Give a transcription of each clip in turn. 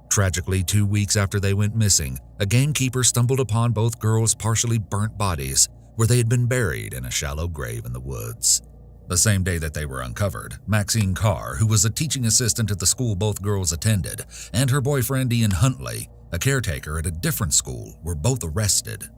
Tragically, 2 weeks after they went missing, a gamekeeper stumbled upon both girls' partially burnt bodies where they had been buried in a shallow grave in the woods. The same day that they were uncovered, Maxine Carr, who was a teaching assistant at the school both girls attended, and her boyfriend Ian Huntley, a caretaker at a different school, were both arrested.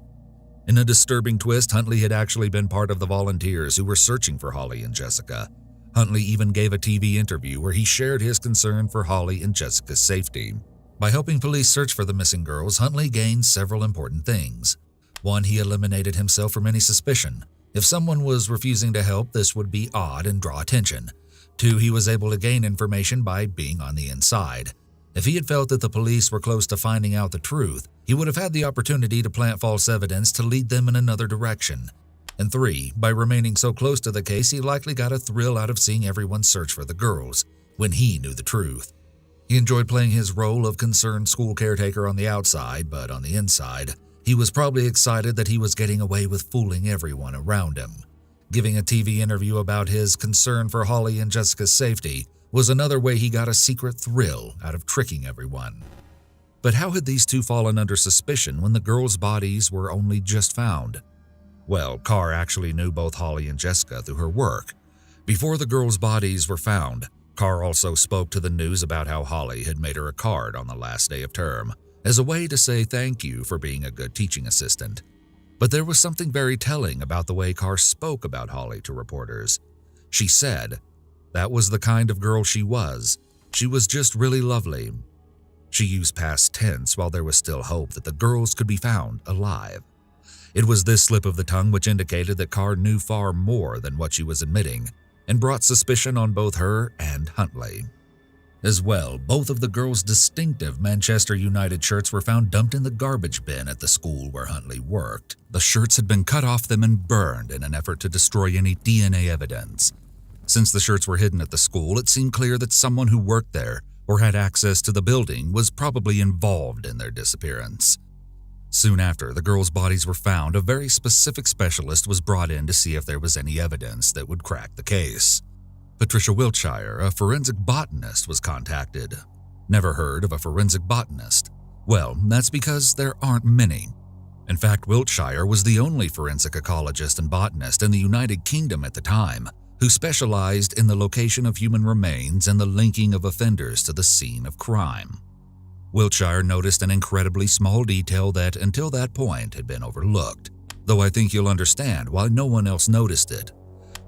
In a disturbing twist, Huntley had actually been part of the volunteers who were searching for Holly and Jessica. Huntley even gave a TV interview where he shared his concern for Holly and Jessica's safety. By helping police search for the missing girls, Huntley gained several important things. 1, he eliminated himself from any suspicion. If someone was refusing to help, this would be odd and draw attention. 2, he was able to gain information by being on the inside. If he had felt that the police were close to finding out the truth, he would have had the opportunity to plant false evidence to lead them in another direction. And 3, by remaining so close to the case, he likely got a thrill out of seeing everyone search for the girls when he knew the truth. He enjoyed playing his role of concerned school caretaker on the outside, but on the inside, he was probably excited that he was getting away with fooling everyone around him. Giving a TV interview about his concern for Holly and Jessica's safety was another way he got a secret thrill out of tricking everyone. But how had these two fallen under suspicion when the girls' bodies were only just found? Well, Carr actually knew both Holly and Jessica through her work. Before the girls' bodies were found, Carr also spoke to the news about how Holly had made her a card on the last day of term, as a way to say thank you for being a good teaching assistant. But there was something very telling about the way Carr spoke about Holly to reporters. She said, "That was the kind of girl she was. She was just really lovely." She used past tense while there was still hope that the girls could be found alive. It was this slip of the tongue which indicated that Carr knew far more than what she was admitting, and brought suspicion on both her and Huntley. As well, both of the girls' distinctive Manchester United shirts were found dumped in the garbage bin at the school where Huntley worked. The shirts had been cut off them and burned in an effort to destroy any DNA evidence. Since the shirts were hidden at the school, it seemed clear that someone who worked there or had access to the building was probably involved in their disappearance. Soon after the girls' bodies were found, a very specific specialist was brought in to see if there was any evidence that would crack the case. Patricia Wiltshire, a forensic botanist, was contacted. Never heard of a forensic botanist? Well, that's because there aren't many. In fact, Wiltshire was the only forensic ecologist and botanist in the United Kingdom at the time who specialized in the location of human remains and the linking of offenders to the scene of crime. Wiltshire noticed an incredibly small detail that, until that point, had been overlooked, though I think you'll understand why no one else noticed it.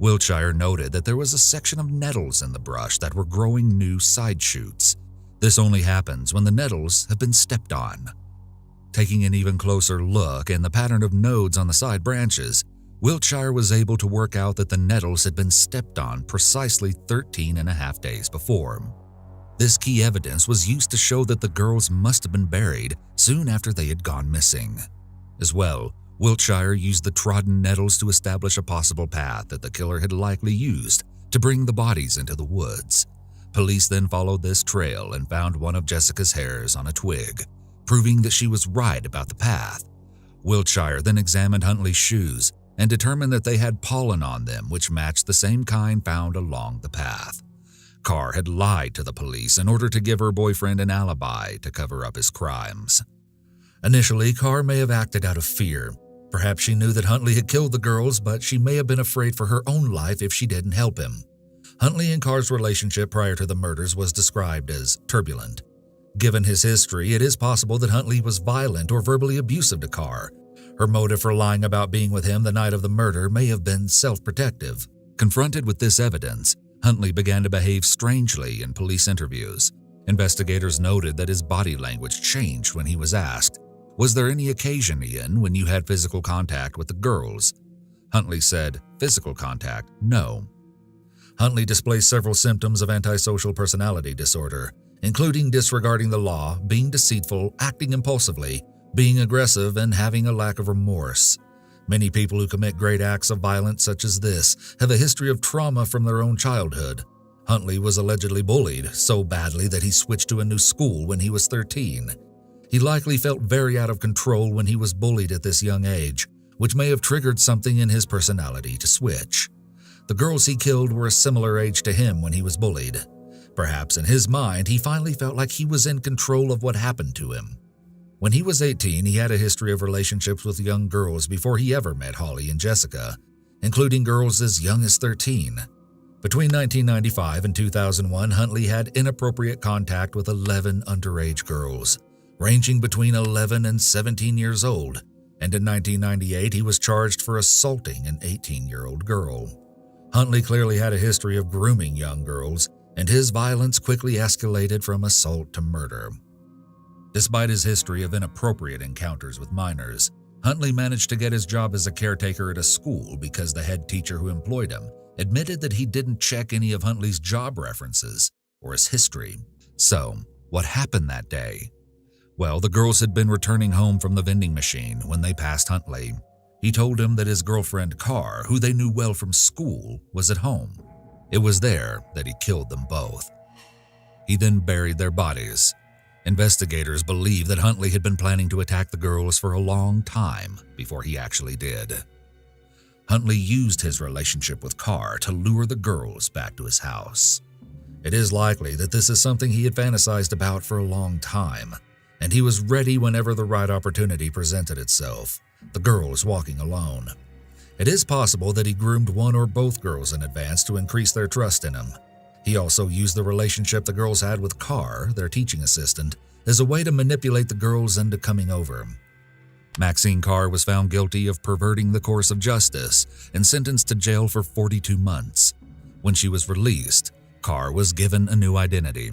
Wiltshire noted that there was a section of nettles in the brush that were growing new side shoots. This only happens when the nettles have been stepped on. Taking an even closer look and the pattern of nodes on the side branches, Wiltshire was able to work out that the nettles had been stepped on precisely 13 and a half days before. This key evidence was used to show that the girls must have been buried soon after they had gone missing. As well, Wiltshire used the trodden nettles to establish a possible path that the killer had likely used to bring the bodies into the woods. Police then followed this trail and found one of Jessica's hairs on a twig, proving that she was right about the path. Wiltshire then examined Huntley's shoes and determined that they had pollen on them which matched the same kind found along the path. Carr had lied to the police in order to give her boyfriend an alibi to cover up his crimes. Initially, Carr may have acted out of fear. Perhaps she knew that Huntley had killed the girls, but she may have been afraid for her own life if she didn't help him. Huntley and Carr's relationship prior to the murders was described as turbulent. Given his history, it is possible that Huntley was violent or verbally abusive to Carr. Her motive for lying about being with him the night of the murder may have been self-protective. Confronted with this evidence, Huntley began to behave strangely in police interviews. Investigators noted that his body language changed when he was asked, "Was there any occasion, Ian, when you had physical contact with the girls?" Huntley said, "Physical contact? No." Huntley displays several symptoms of antisocial personality disorder, including disregarding the law, being deceitful, acting impulsively, being aggressive, and having a lack of remorse. Many people who commit great acts of violence such as this have a history of trauma from their own childhood. Huntley was allegedly bullied so badly that he switched to a new school when he was 13. He likely felt very out of control when he was bullied at this young age, which may have triggered something in his personality to switch. The girls he killed were a similar age to him when he was bullied. Perhaps in his mind, he finally felt like he was in control of what happened to him. When he was 18, he had a history of relationships with young girls before he ever met Holly and Jessica, including girls as young as 13. Between 1995 and 2001, Huntley had inappropriate contact with 11 underage girls, ranging between 11 and 17 years old, and in 1998 he was charged for assaulting an 18-year-old girl. Huntley clearly had a history of grooming young girls, and his violence quickly escalated from assault to murder. Despite his history of inappropriate encounters with minors, Huntley managed to get his job as a caretaker at a school because the head teacher who employed him admitted that he didn't check any of Huntley's job references or his history. So, what happened that day? Well, the girls had been returning home from the vending machine when they passed Huntley. He told him that his girlfriend Carr, who they knew well from school, was at home. It was there that he killed them both. He then buried their bodies. Investigators believe that Huntley had been planning to attack the girls for a long time before he actually did. Huntley used his relationship with Carr to lure the girls back to his house. It is likely that this is something he had fantasized about for a long time, and he was ready whenever the right opportunity presented itself, the girls walking alone. It is possible that he groomed one or both girls in advance to increase their trust in him. He also used the relationship the girls had with Carr, their teaching assistant, as a way to manipulate the girls into coming over. Maxine Carr was found guilty of perverting the course of justice and sentenced to jail for 42 months. When she was released, Carr was given a new identity.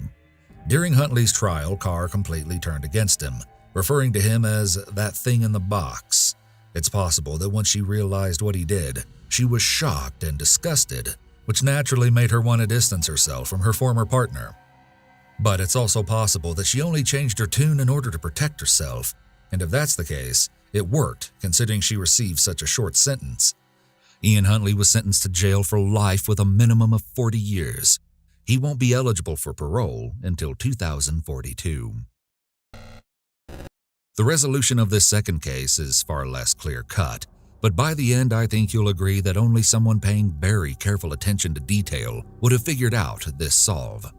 During Huntley's trial, Carr completely turned against him, referring to him as that thing in the box. It's possible that once she realized what he did, she was shocked and disgusted, which naturally made her want to distance herself from her former partner. But it's also possible that she only changed her tune in order to protect herself, and if that's the case, it worked considering she received such a short sentence. Ian Huntley was sentenced to jail for life with a minimum of 40 years. He won't be eligible for parole until 2042. The resolution of this second case is far less clear-cut, but by the end I think you'll agree that only someone paying very careful attention to detail would have figured out this solve.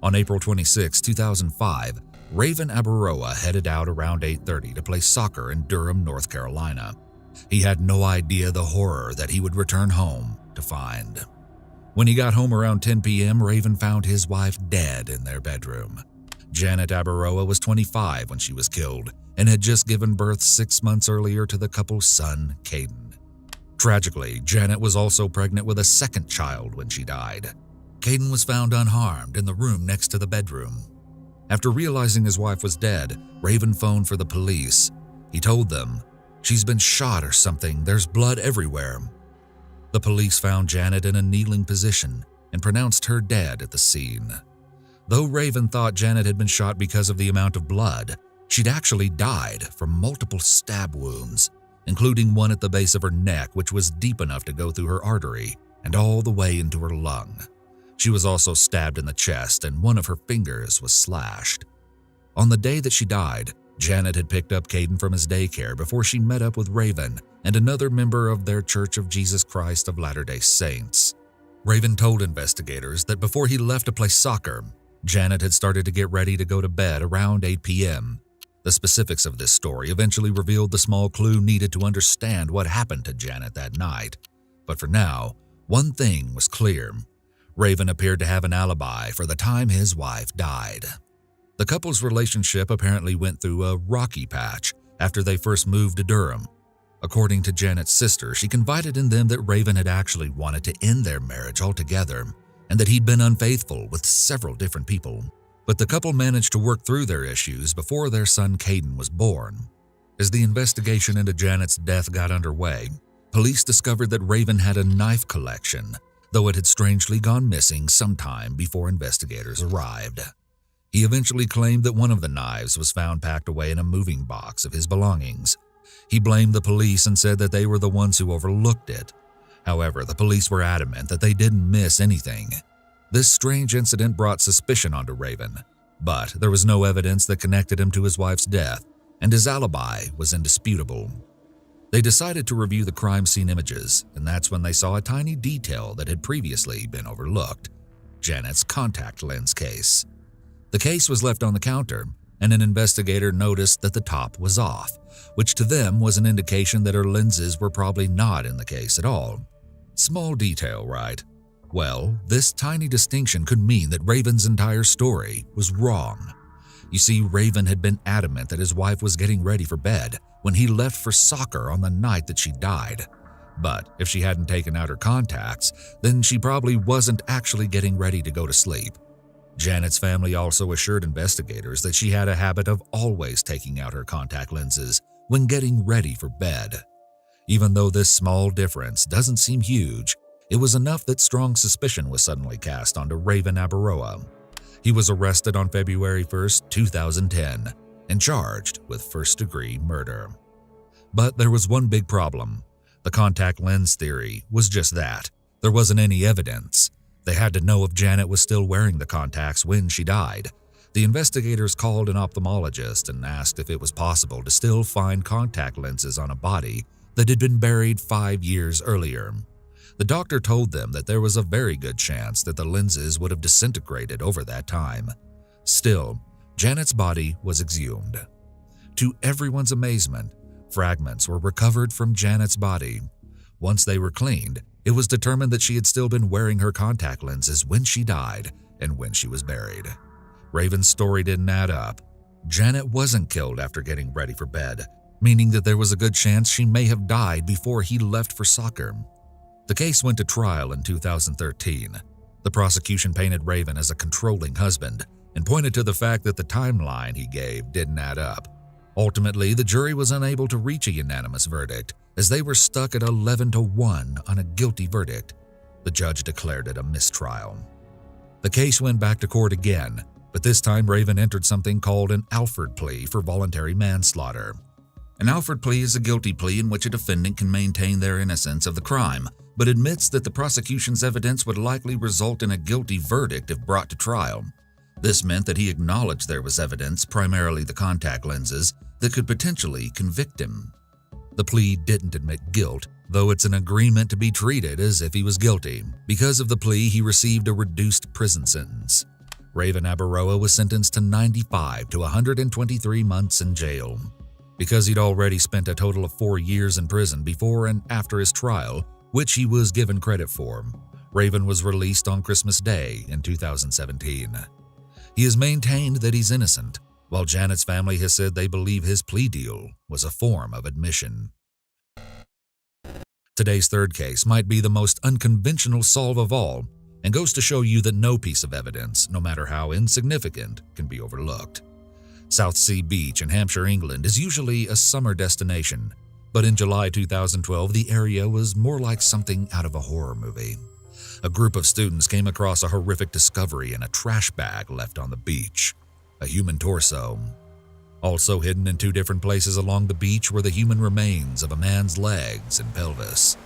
On April 26, 2005, Raven Abaroa headed out around 8:30 to play soccer in Durham, North Carolina. He had no idea the horror that he would return home to find. When he got home around 10 p.m., Raven found his wife dead in their bedroom. Janet Abaroa was 25 when she was killed and had just given birth 6 months earlier to the couple's son, Caden. Tragically, Janet was also pregnant with a second child when she died. Caden was found unharmed in the room next to the bedroom. After realizing his wife was dead, Raven phoned for the police. He told them, "She's been shot or something, there's blood everywhere." The police found Janet in a kneeling position and pronounced her dead at the scene. Though Raven thought Janet had been shot because of the amount of blood, she'd actually died from multiple stab wounds, including one at the base of her neck which was deep enough to go through her artery and all the way into her lung. She was also stabbed in the chest and one of her fingers was slashed. On the day that she died, Janet had picked up Caden from his daycare before she met up with Raven and another member of their Church of Jesus Christ of Latter-day Saints. Raven told investigators that before he left to play soccer, Janet had started to get ready to go to bed around 8 p.m. The specifics of this story eventually revealed the small clue needed to understand what happened to Janet that night. But for now, one thing was clear. Raven appeared to have an alibi for the time his wife died. The couple's relationship apparently went through a rocky patch after they first moved to Durham. According to Janet's sister, she confided in them that Raven had actually wanted to end their marriage altogether and that he'd been unfaithful with several different people. But the couple managed to work through their issues before their son Caden was born. As the investigation into Janet's death got underway, police discovered that Raven had a knife collection, though it had strangely gone missing sometime before investigators arrived. He eventually claimed that one of the knives was found packed away in a moving box of his belongings. He blamed the police and said that they were the ones who overlooked it. However, the police were adamant that they didn't miss anything. This strange incident brought suspicion onto Raven, but there was no evidence that connected him to his wife's death, and his alibi was indisputable. They decided to review the crime scene images, and that's when they saw a tiny detail that had previously been overlooked. Janet's contact lens case. The case was left on the counter, and an investigator noticed that the top was off, which to them was an indication that her lenses were probably not in the case at all. Small detail, right? Well, this tiny distinction could mean that Raven's entire story was wrong. You see, Raven had been adamant that his wife was getting ready for bed when he left for soccer on the night that she died. But if she hadn't taken out her contacts, then she probably wasn't actually getting ready to go to sleep. Janet's family also assured investigators that she had a habit of always taking out her contact lenses when getting ready for bed. Even though this small difference doesn't seem huge, it was enough that strong suspicion was suddenly cast onto Raven Abaroa. He was arrested on February 1, 2010, and charged with first-degree murder. But there was one big problem. The contact lens theory was just that. There wasn't any evidence. They had to know if Janet was still wearing the contacts when she died. The investigators called an ophthalmologist and asked if it was possible to still find contact lenses on a body that had been buried 5 years earlier. The doctor told them that there was a very good chance that the lenses would have disintegrated over that time. Still, Janet's body was exhumed. To everyone's amazement, fragments were recovered from Janet's body. Once they were cleaned, it was determined that she had still been wearing her contact lenses when she died and when she was buried. Raven's story didn't add up. Janet wasn't killed after getting ready for bed, meaning that there was a good chance she may have died before he left for soccer. The case went to trial in 2013. The prosecution painted Raven as a controlling husband and pointed to the fact that the timeline he gave didn't add up. Ultimately, the jury was unable to reach a unanimous verdict, as they were stuck at 11-1 on a guilty verdict. The judge declared it a mistrial. The case went back to court again, but this time Raven entered something called an Alford plea for voluntary manslaughter. An Alford plea is a guilty plea in which a defendant can maintain their innocence of the crime, but admits that the prosecution's evidence would likely result in a guilty verdict if brought to trial. This meant that he acknowledged there was evidence, primarily the contact lenses, that could potentially convict him. The plea didn't admit guilt, though it's an agreement to be treated as if he was guilty. Because of the plea, he received a reduced prison sentence. Raven Abaroa was sentenced to 95 to 123 months in jail. Because he'd already spent a total of 4 years in prison before and after his trial, which he was given credit for, Raven was released on Christmas Day in 2017. He has maintained that he's innocent, while Janet's family has said they believe his plea deal was a form of admission. Today's third case might be the most unconventional solve of all, and goes to show you that no piece of evidence, no matter how insignificant, can be overlooked. Southsea Beach in Hampshire, England is usually a summer destination, but in July 2012 the area was more like something out of a horror movie. A group of students came across a horrific discovery in a trash bag left on the beach. A human torso. Also hidden in 2 different places along the beach were the human remains of a man's legs and pelvis.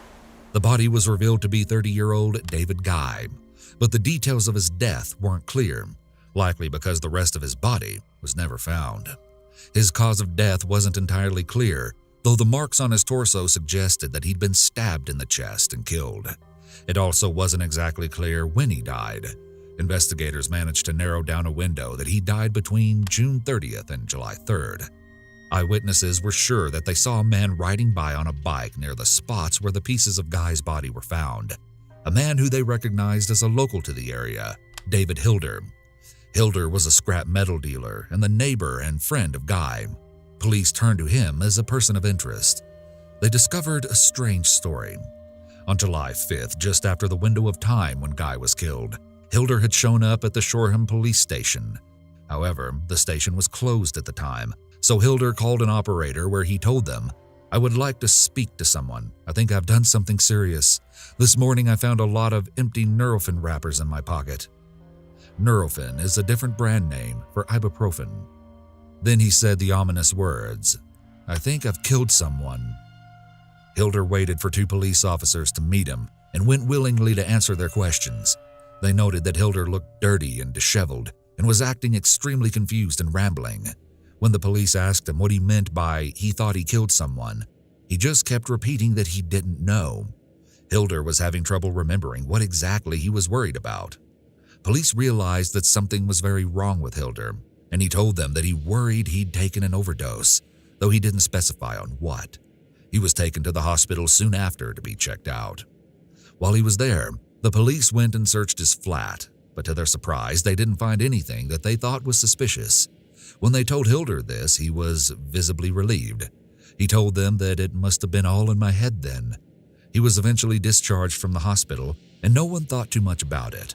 The body was revealed to be 30-year-old David Guy, but the details of his death weren't clear, likely because the rest of his body was never found. His cause of death wasn't entirely clear, though the marks on his torso suggested that he'd been stabbed in the chest and killed. It also wasn't exactly clear when he died. Investigators managed to narrow down a window that he died between June 30th and July 3rd. Eyewitnesses were sure that they saw a man riding by on a bike near the spots where the pieces of Guy's body were found. A man who they recognized as a local to the area, David Hilder. Hilder was a scrap metal dealer and the neighbor and friend of Guy. Police turned to him as a person of interest. They discovered a strange story. On July 5th, just after the window of time when Guy was killed, Hilder had shown up at the Shoreham police station. However, the station was closed at the time, so Hilder called an operator where he told them, "I would like to speak to someone. I think I've done something serious. This morning I found a lot of empty Nurofen wrappers in my pocket." Nurofen is a different brand name for ibuprofen. Then he said the ominous words, "I think I've killed someone." Hilder waited for 2 police officers to meet him and went willingly to answer their questions. They noted that Hilder looked dirty and disheveled and was acting extremely confused and rambling. When the police asked him what he meant by he thought he killed someone, he just kept repeating that he didn't know. Hilder was having trouble remembering what exactly he was worried about. police realized that something was very wrong with Hilder, and he told them that he worried he'd taken an overdose, though he didn't specify on what. He was taken to the hospital soon after to be checked out. While he was there, the police went and searched his flat, but to their surprise, they didn't find anything that they thought was suspicious. When they told Hilder this, he was visibly relieved. He told them that it must have been all in my head then. He was eventually discharged from the hospital, and no one thought too much about it.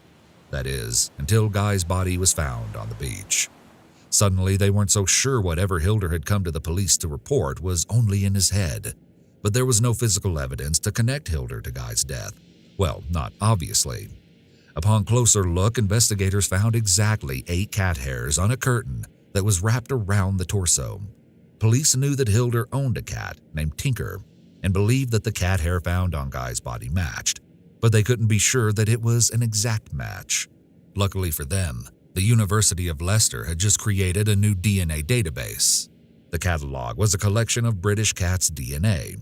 That is, until Guy's body was found on the beach. Suddenly, they weren't so sure whatever Hilder had come to the police to report was only in his head. But there was no physical evidence to connect Hilder to Guy's death. Well, not obviously. Upon closer look, investigators found exactly 8 cat hairs on a curtain that was wrapped around the torso. Police knew that Hilder owned a cat named Tinker and believed that the cat hair found on Guy's body matched, but they couldn't be sure that it was an exact match. Luckily for them, the University of Leicester had just created a new DNA database. The catalog was a collection of British cats' DNA.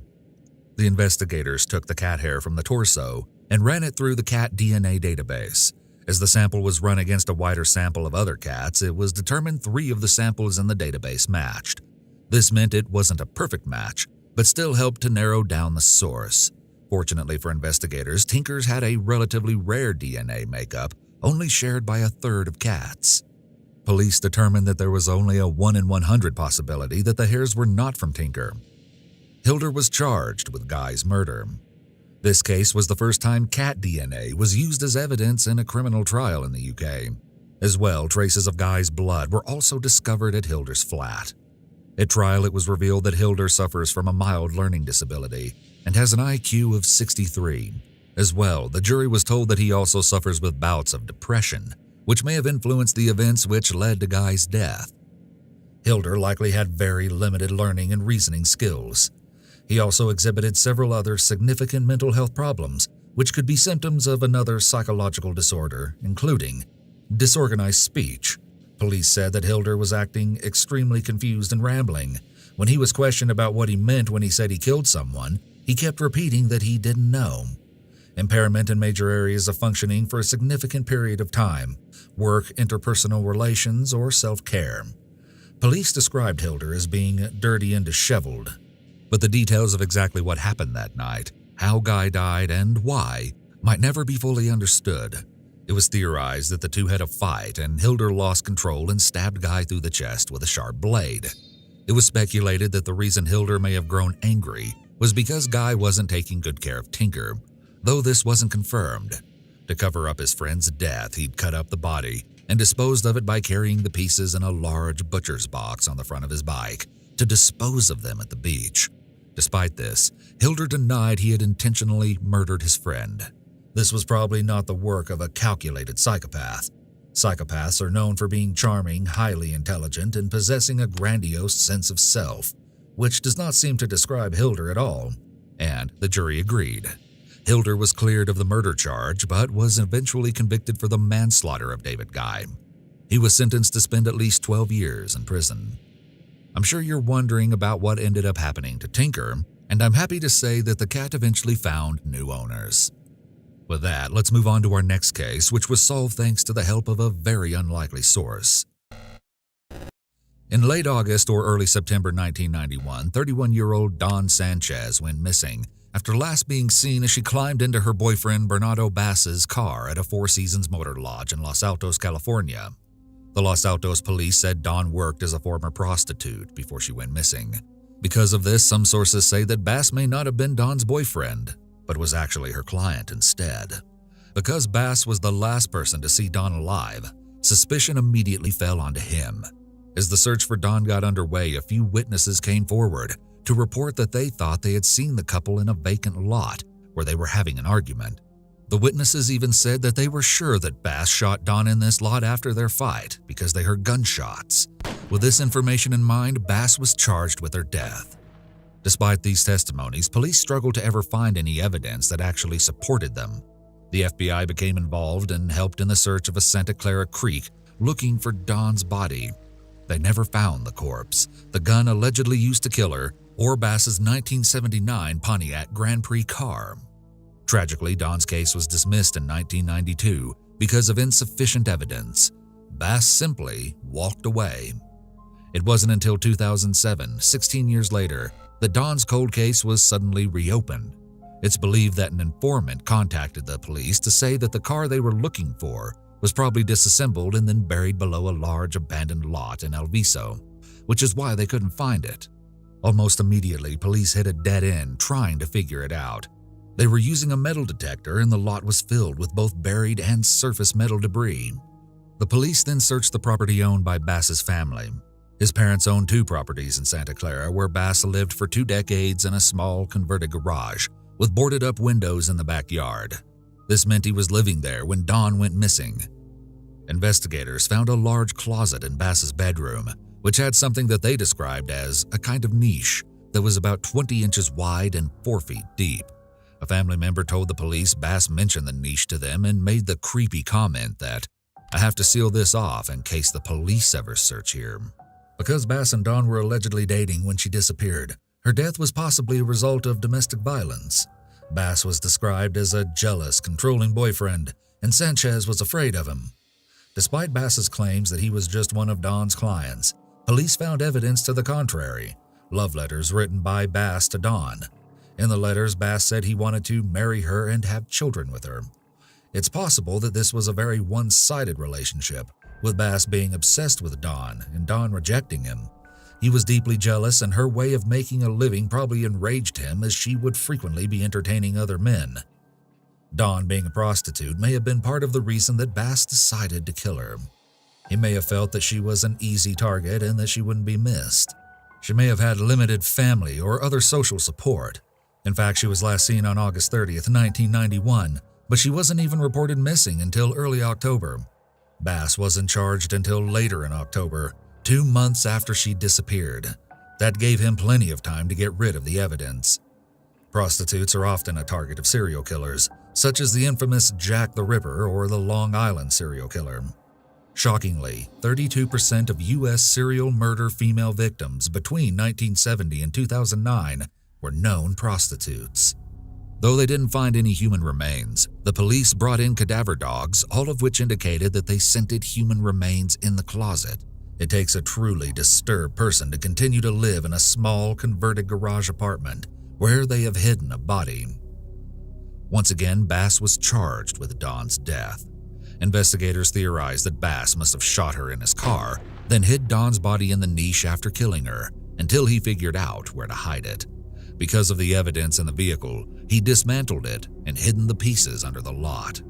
The investigators took the cat hair from the torso and ran it through the cat DNA database. As the sample was run against a wider sample of other cats, it was determined 3 of the samples in the database matched. This meant it wasn't a perfect match, but still helped to narrow down the source. Fortunately for investigators, Tinker's had a relatively rare DNA makeup, only shared by 1/3 of cats. Police determined that there was only a 1 in 100 possibility that the hairs were not from Tinker. Hilder was charged with Guy's murder. This case was the first time cat DNA was used as evidence in a criminal trial in the UK. As well, traces of Guy's blood were also discovered at Hilder's flat. At trial, it was revealed that Hilder suffers from a mild learning disability and has an IQ of 63. As well, the jury was told that he also suffers with bouts of depression, which may have influenced the events which led to Guy's death. Hilder likely had very limited learning and reasoning skills. He also exhibited several other significant mental health problems, which could be symptoms of another psychological disorder, including disorganized speech. Police said that Hilder was acting extremely confused and rambling. When he was questioned about what he meant when he said he killed someone, he kept repeating that he didn't know. Impairment in major areas of functioning for a significant period of time, work, interpersonal relations, or self-care. Police described Hilder as being dirty and disheveled, but the details of exactly what happened that night, how Guy died, and why might never be fully understood. It was theorized that the two had a fight and Hilder lost control and stabbed Guy through the chest with a sharp blade. It was speculated that the reason Hilder may have grown angry was because Guy wasn't taking good care of Tinker, though this wasn't confirmed. To cover up his friend's death, he'd cut up the body and disposed of it by carrying the pieces in a large butcher's box on the front of his bike to dispose of them at the beach. Despite this, Hilder denied he had intentionally murdered his friend. This was probably not the work of a calculated psychopath. Psychopaths are known for being charming, highly intelligent, and possessing a grandiose sense of self, which does not seem to describe Hilder at all, and the jury agreed. Hilder was cleared of the murder charge, but was eventually convicted for the manslaughter of David Guy. He was sentenced to spend at least 12 years in prison. I'm sure you're wondering about what ended up happening to Tinker, and I'm happy to say that the cat eventually found new owners. With that, let's move on to our next case, which was solved thanks to the help of a very unlikely source. In late August or early September 1991, 31-year-old Dawn Sanchez went missing after last being seen as she climbed into her boyfriend Bernardo Bass's car at a Four Seasons Motor Lodge in Los Altos, California. The Los Altos police said Dawn worked as a former prostitute before she went missing. Because of this, some sources say that Bass may not have been Dawn's boyfriend, but was actually her client instead. Because Bass was the last person to see Dawn alive, suspicion immediately fell onto him. As the search for Dawn got underway, a few witnesses came forward to report that they thought they had seen the couple in a vacant lot where they were having an argument. The witnesses even said that they were sure that Bass shot Dawn in this lot after their fight because they heard gunshots. With this information in mind, Bass was charged with her death. Despite these testimonies, police struggled to ever find any evidence that actually supported them. The FBI became involved and helped in the search of a Santa Clara Creek looking for Dawn's body. They never found the corpse, the gun allegedly used to kill her, or Bass's 1979 Pontiac Grand Prix car. Tragically, Dawn's case was dismissed in 1992, because of insufficient evidence, Bass simply walked away. It wasn't until 2007, 16 years later, that Dawn's cold case was suddenly reopened. It's believed that an informant contacted the police to say that the car they were looking for was probably disassembled and then buried below a large abandoned lot in El Viso, which is why they couldn't find it. Almost immediately, police hit a dead end trying to figure it out. They were using a metal detector and the lot was filled with both buried and surface metal debris. The police then searched the property owned by Bass's family. His parents owned 2 properties in Santa Clara where Bass lived for 2 decades in a small converted garage with boarded-up windows in the backyard. This meant he was living there when Dawn went missing. Investigators found a large closet in Bass's bedroom, which had something that they described as a kind of niche that was about 20 inches wide and 4 feet deep. A family member told the police Bass mentioned the niche to them and made the creepy comment that, "I have to seal this off in case the police ever search here." Because Bass and Dawn were allegedly dating when she disappeared, her death was possibly a result of domestic violence. Bass was described as a jealous, controlling boyfriend, and Sanchez was afraid of him. Despite Bass's claims that he was just one of Dawn's clients, police found evidence to the contrary, love letters written by Bass to Dawn. In the letters, Bass said he wanted to marry her and have children with her. It's possible that this was a very one-sided relationship, with Bass being obsessed with Dawn and Dawn rejecting him. He was deeply jealous, and her way of making a living probably enraged him as she would frequently be entertaining other men. Dawn being a prostitute may have been part of the reason that Bass decided to kill her. He may have felt that she was an easy target and that she wouldn't be missed. She may have had limited family or other social support. In fact, she was last seen on August 30th, 1991, but she wasn't even reported missing until early October. Bass wasn't charged until later in October, 2 months after she disappeared. That gave him plenty of time to get rid of the evidence. Prostitutes are often a target of serial killers, such as the infamous Jack the Ripper or the Long Island serial killer. Shockingly, 32% of U.S. serial murder female victims between 1970 and 2009 were known prostitutes. Though they didn't find any human remains, the police brought in cadaver dogs, all of which indicated that they scented human remains in the closet. It takes a truly disturbed person to continue to live in a small, converted garage apartment where they have hidden a body. Once again, Bass was charged with Dawn's death. Investigators theorized that Bass must have shot her in his car, then hid Dawn's body in the niche after killing her, until he figured out where to hide it. Because of the evidence in the vehicle, he dismantled it and hidden the pieces under the lot.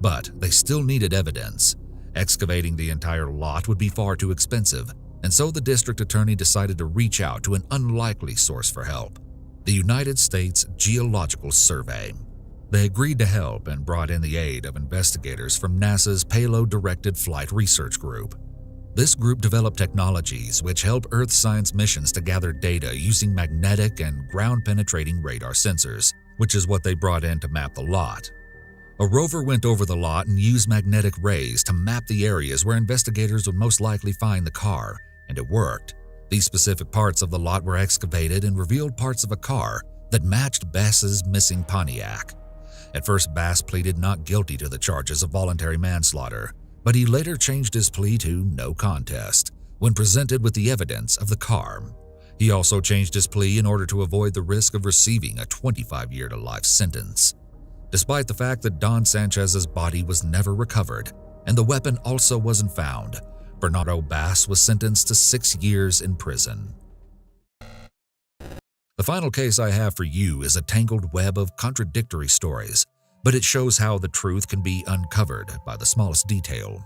But they still needed evidence. Excavating the entire lot would be far too expensive, and so the district attorney decided to reach out to an unlikely source for help: the United States Geological Survey. They agreed to help and brought in the aid of investigators from NASA's Payload-Directed Flight Research Group. This group developed technologies which help Earth science missions to gather data using magnetic and ground-penetrating radar sensors, which is what they brought in to map the lot. A rover went over the lot and used magnetic rays to map the areas where investigators would most likely find the car, and it worked. These specific parts of the lot were excavated and revealed parts of a car that matched Bass's missing Pontiac. At first, Bass pleaded not guilty to the charges of voluntary manslaughter, but he later changed his plea to no contest when presented with the evidence of the car. He also changed his plea in order to avoid the risk of receiving a 25-year-to-life sentence. Despite the fact that Dawn Sanchez's body was never recovered and the weapon also wasn't found, Bernardo Bass was sentenced to 6 years in prison. The final case I have for you is a tangled web of contradictory stories, but it shows how the truth can be uncovered by the smallest detail.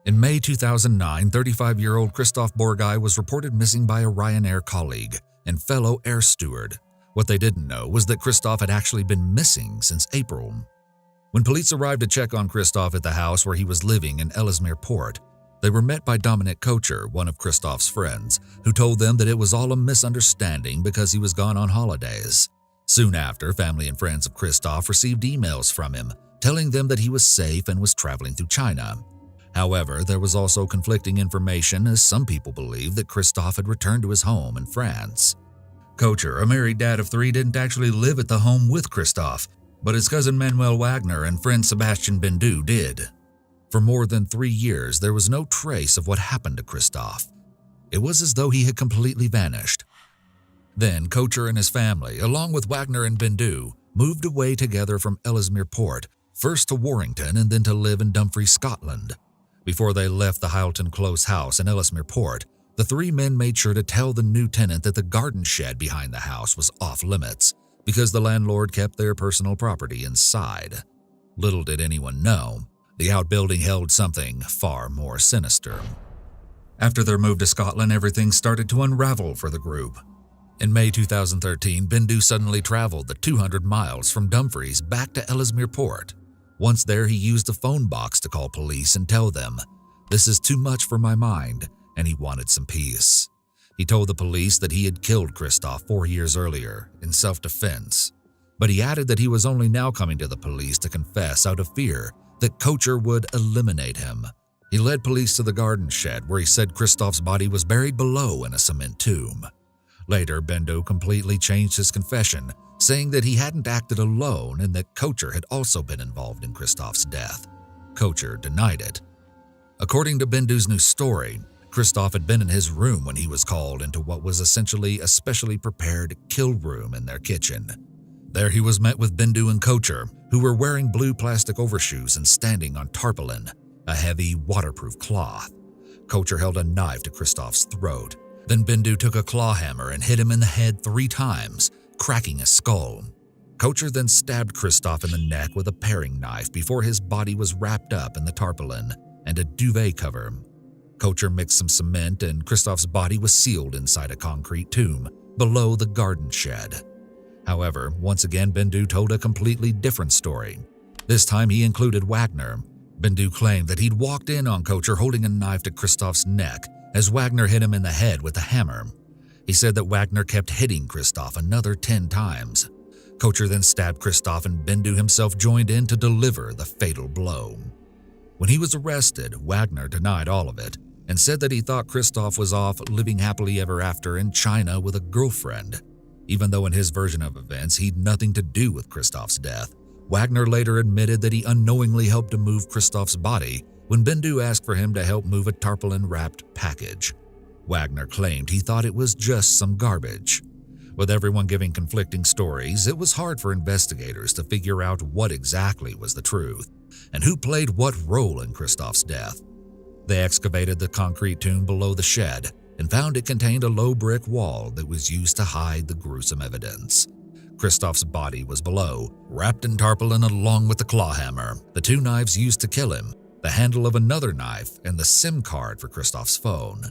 In May 2009, 35-year-old Christoph Borgay was reported missing by a Ryanair colleague and fellow air steward. What they didn't know was that Christoph had actually been missing since April. When police arrived to check on Christoph at the house where he was living in Ellesmere Port, they were met by Dominic Kocher, one of Christoph's friends, who told them that it was all a misunderstanding because he was gone on holidays. Soon after, family and friends of Christoph received emails from him, telling them that he was safe and was traveling through China. However, there was also conflicting information, as some people believed that Christoph had returned to his home in France. Kocher, a married dad of 3, didn't actually live at the home with Christoph, but his cousin Manuel Wagner and friend Sebastian Bendu did. For more than 3 years, there was no trace of what happened to Christoph. It was as though he had completely vanished. Then Kocher and his family, along with Wagner and Bindu, moved away together from Ellesmere Port, first to Warrington and then to live in Dumfries, Scotland. Before they left the Hylton Close house in Ellesmere Port, the 3 men made sure to tell the new tenant that the garden shed behind the house was off limits because the landlord kept their personal property inside. Little did anyone know, the outbuilding held something far more sinister. After their move to Scotland, everything started to unravel for the group. In May 2013, Bindu suddenly traveled the 200 miles from Dumfries back to Ellesmere Port. Once there, he used a phone box to call police and tell them, "This is too much for my mind," and he wanted some peace. He told the police that he had killed Christoph 4 years earlier in self-defense, but he added that he was only now coming to the police to confess out of fear that Kocher would eliminate him. He led police to the garden shed where he said Christoph's body was buried below in a cement tomb. Later, Bindu completely changed his confession, saying that he hadn't acted alone and that Kocher had also been involved in Christoph's death. Kocher denied it. According to Bindu's new story, Christoph had been in his room when he was called into what was essentially a specially prepared kill room in their kitchen. There he was met with Bindu and Kocher, who were wearing blue plastic overshoes and standing on tarpaulin, a heavy waterproof cloth. Kocher held a knife to Christoph's throat. Then Bindu took a claw hammer and hit him in the head 3 times, cracking his skull. Kocher then stabbed Christoph in the neck with a paring knife before his body was wrapped up in the tarpaulin and a duvet cover. Kocher mixed some cement and Christoph's body was sealed inside a concrete tomb below the garden shed. However, once again Bindu told a completely different story. This time he included Wagner. Bindu claimed that he'd walked in on Kocher holding a knife to Christoph's neck as Wagner hit him in the head with a hammer. He said that Wagner kept hitting Christoph another 10 times. Kocher then stabbed Christoph and Bindu himself joined in to deliver the fatal blow. When he was arrested, Wagner denied all of it and said that he thought Christoph was off living happily ever after in China with a girlfriend. Even though in his version of events he'd nothing to do with Christoph's death, Wagner later admitted that he unknowingly helped to move Christoph's body when Bindu asked for him to help move a tarpaulin-wrapped package. Wagner claimed he thought it was just some garbage. With everyone giving conflicting stories, it was hard for investigators to figure out what exactly was the truth and who played what role in Christoph's death. They excavated the concrete tomb below the shed and found it contained a low brick wall that was used to hide the gruesome evidence. Christoph's body was below, wrapped in tarpaulin along with the claw hammer, the 2 knives used to kill him, the handle of another knife, and the SIM card for Christoph's phone.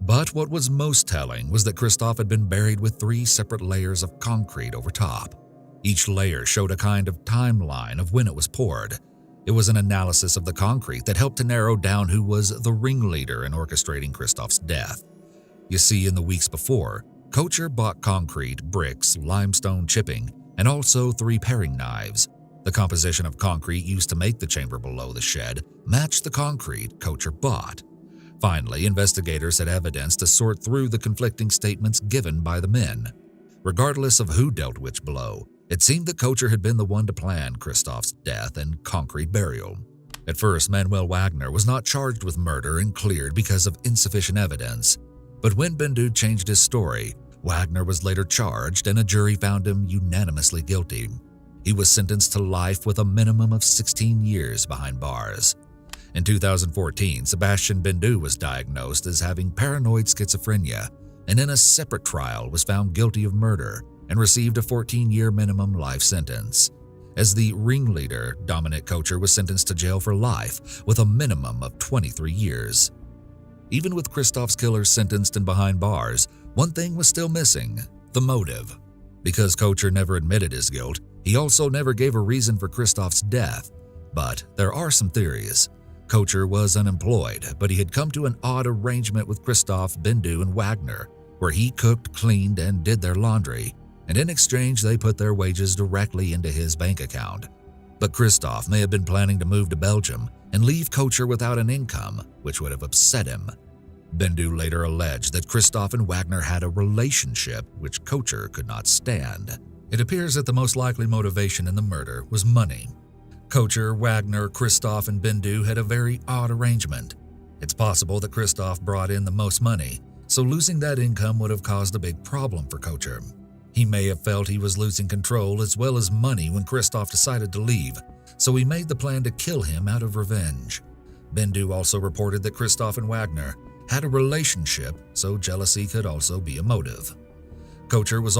But what was most telling was that Christoph had been buried with 3 separate layers of concrete over top. Each layer showed a kind of timeline of when it was poured. It was an analysis of the concrete that helped to narrow down who was the ringleader in orchestrating Christoph's death. You see, in the weeks before, Kocher bought concrete, bricks, limestone chipping, and also 3 paring knives. The composition of concrete used to make the chamber below the shed matched the concrete Kocher bought. Finally, investigators had evidence to sort through the conflicting statements given by the men. Regardless of who dealt which blow, it seemed that Kocher had been the one to plan Christoph's death and concrete burial. At first, Manuel Wagner was not charged with murder and cleared because of insufficient evidence. But when Bindu changed his story, Wagner was later charged and a jury found him unanimously guilty. He was sentenced to life with a minimum of 16 years behind bars. In 2014, Sebastian Bindu was diagnosed as having paranoid schizophrenia and in a separate trial was found guilty of murder and received a 14-year minimum life sentence. As the ringleader, Dominic Kocher was sentenced to jail for life with a minimum of 23 years. Even with Christoph's killers sentenced and behind bars, one thing was still missing: the motive. Because Kocher never admitted his guilt, he also never gave a reason for Christoph's death. But there are some theories. Kocher was unemployed, but he had come to an odd arrangement with Christoph, Bindu, and Wagner, where he cooked, cleaned, and did their laundry, and in exchange they put their wages directly into his bank account. But Christoph may have been planning to move to Belgium and leave Kocher without an income, which would have upset him. Bindu later alleged that Christoph and Wagner had a relationship which Kocher could not stand. It appears that the most likely motivation in the murder was money. Kocher, Wagner, Christoph, and Bindu had a very odd arrangement. It's possible that Christoph brought in the most money, so losing that income would have caused a big problem for Kocher. He may have felt he was losing control as well as money when Christoph decided to leave, so he made the plan to kill him out of revenge. Bindu also reported that Christoph and Wagner had a relationship, so jealousy could also be a motive. Kocher was